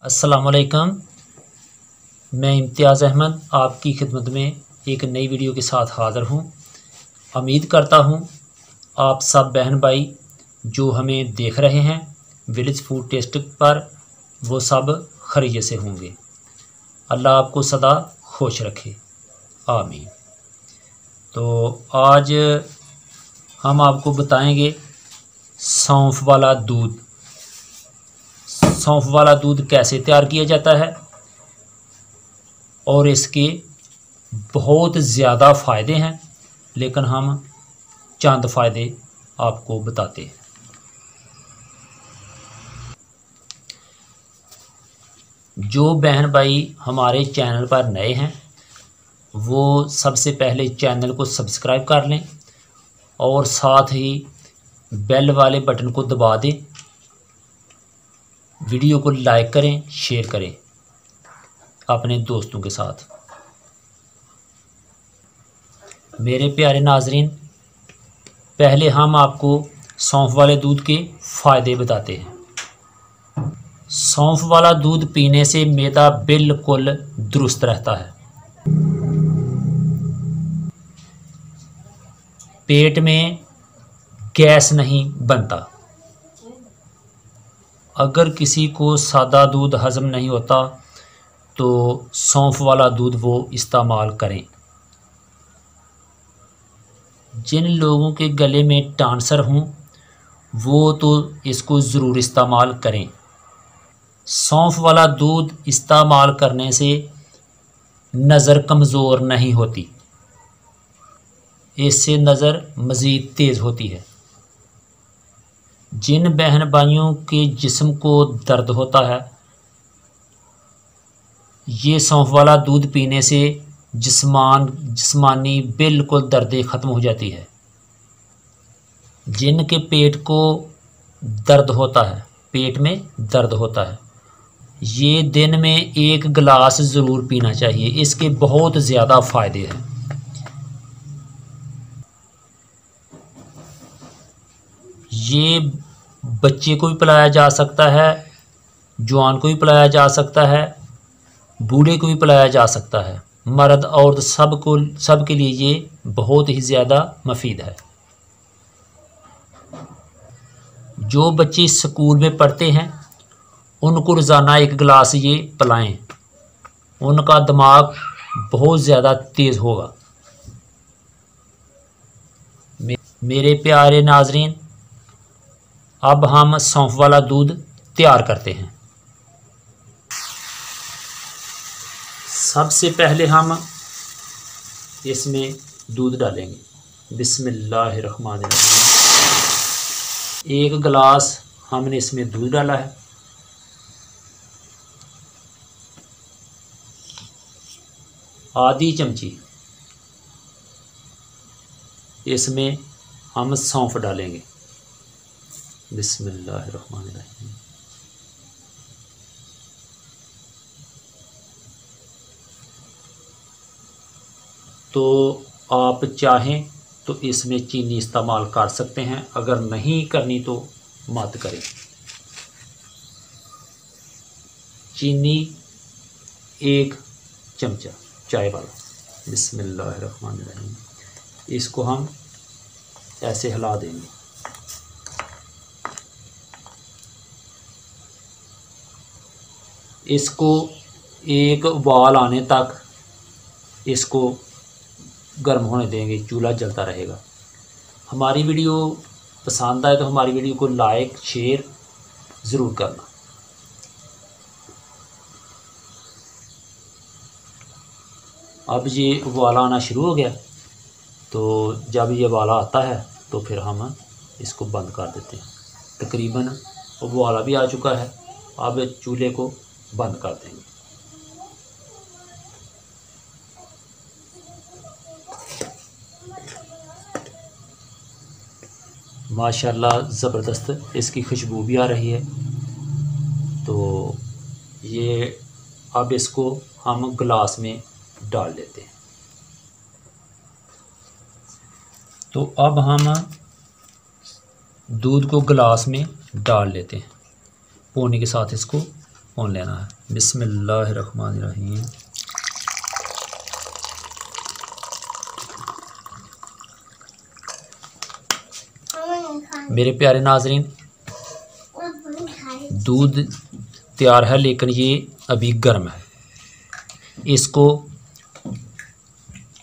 अस्सलामुअलैकुम। मैं इम्तियाज़ अहमद आपकी खिदमत में एक नई वीडियो के साथ हाज़िर हूँ। उम्मीद करता हूँ आप सब बहन भाई जो हमें देख रहे हैं विलेज फूड टेस्ट पर वो सब खैरियत से होंगे। अल्लाह आपको सदा खुश रखे, आमीन। तो आज हम आपको बताएंगे सौंफ वाला दूध। सौंफ वाला दूध कैसे तैयार किया जाता है और इसके बहुत ज़्यादा फ़ायदे हैं, लेकिन हम चंद फ़ायदे आपको बताते हैं। जो बहन भाई हमारे चैनल पर नए हैं वो सबसे पहले चैनल को सब्सक्राइब कर लें और साथ ही बेल वाले बटन को दबा दें। वीडियो को लाइक करें, शेयर करें अपने दोस्तों के साथ। मेरे प्यारे नाजरीन, पहले हम आपको सौंफ वाले दूध के फ़ायदे बताते हैं। सौंफ वाला दूध पीने से मैदा बिल्कुल दुरुस्त रहता है। पेट में गैस नहीं बनता। अगर किसी को सादा दूध हज़म नहीं होता तो सौंफ वाला दूध वो इस्तेमाल करें। जिन लोगों के गले में टांसर हों वो तो इसको ज़रूर इस्तेमाल करें। सौंफ वाला दूध इस्तेमाल करने से नज़र कमज़ोर नहीं होती, इससे नज़र मज़ीद तेज़ होती है। जिन बहन भाइयों के जिस्म को दर्द होता है ये सौंफ वाला दूध पीने से जिस्मानी बिल्कुल दर्दें ख़त्म हो जाती है। जिनके पेट को दर्द होता है, पेट में दर्द होता है, ये दिन में 1 गिलास ज़रूर पीना चाहिए। इसके बहुत ज़्यादा फ़ायदे हैं। ये बच्चे को भी पिलाया जा सकता है, जवान को भी पिलाया जा सकता है, बूढ़े को भी पिलाया जा सकता है। मर्द औरत सब के लिए ये बहुत ही ज़्यादा मुफीद है। जो बच्चे स्कूल में पढ़ते हैं उनको रोज़ाना 1 गिलास ये पिलाएं, उनका दिमाग बहुत ज़्यादा तेज़ होगा। मेरे प्यारे नाजरीन, अब हम सौंफ वाला दूध तैयार करते हैं। सबसे पहले हम इसमें दूध डालेंगे। बिस्मिल्लाहिर्रहमानिर्रहीम। 1 गिलास हमने इसमें दूध डाला है। आधी चमची इसमें हम सौंफ डालेंगे। बिस्मिल्लाहिर्रहमानिर्रहीम। तो आप चाहें तो इसमें चीनी इस्तेमाल कर सकते हैं, अगर नहीं करनी तो मत करें। चीनी 1 चमचा चाय वाला। बिस्मिल्लाहिर्रहमानिर्रहीम। इसको हम ऐसे हिला देंगे। इसको एक उबाल आने तक इसको गर्म होने देंगे, चूल्हा जलता रहेगा। हमारी वीडियो पसंद आए तो हमारी वीडियो को लाइक शेयर ज़रूर करना। अब ये उबाला आना शुरू हो गया, तो जब ये उबाला आता है तो फिर हम इसको बंद कर देते हैं। तकरीबन उबाला भी आ चुका है। अब चूल्हे को बंद कर देंगे। माशाल्लाह ज़बरदस्त इसकी खुशबू भी आ रही है। तो ये अब इसको हम गिलास में डाल देते हैं। तो अब हम दूध को गिलास में डाल लेते हैं। पानी के साथ इसको स्पून लेना है। बिस्मिल्लाहिर्रहमानिर्रहीम। मेरे प्यारे नाजरीन, दूध तैयार है लेकिन ये अभी गर्म है। इसको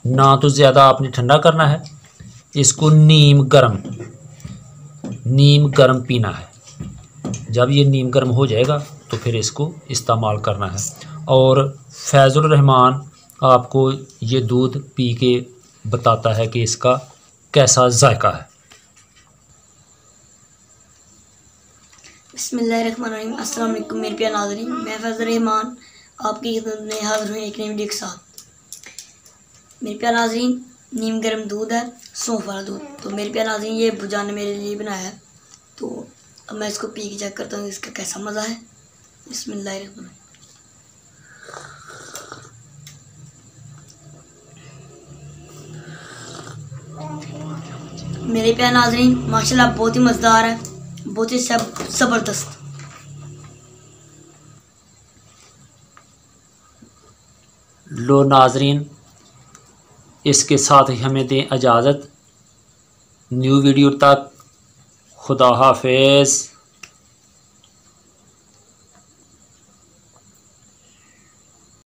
ना तो ज़्यादा आपने ठंडा करना है, इसको नीम गर्म पीना है। जब ये नीम गर्म हो जाएगा तो फिर इसको इस्तेमाल करना है। और फैज़ुर रहमान आपको ये दूध पी के बताता है कि इसका कैसा जायका है। बिस्मिल्लाहिर्रहमानिर्रहीम। अस्सलाम वालेकुम मेरे प्यारे नाज़रीन, मैं फैज़ुर रहमान आपकी खिदमत में हाज़िर हूँ एक नई वीडियो के साथ। मेरे प्यारे नाज़रीन, नीम गर्म दूध है, सौंफ वाला दूध। तो मेरे प्यारे नाज़रीन, ये बुजान ने मेरे लिए बनाया है, तो अब मैं इसको पी के चेक करता हूँ इसका कैसा मज़ा है। बिस्मिल्लाहिर्रहमानिर्रहीम। मेरे प्यारे नाज़रीन, माशाल्लाह बहुत ही मज़ेदार है, बहुत ही ज़बरदस्त। लो नाजरीन, इसके साथ ही हमें दें इजाज़त। न्यू वीडियो तक खुदा हाफिज़।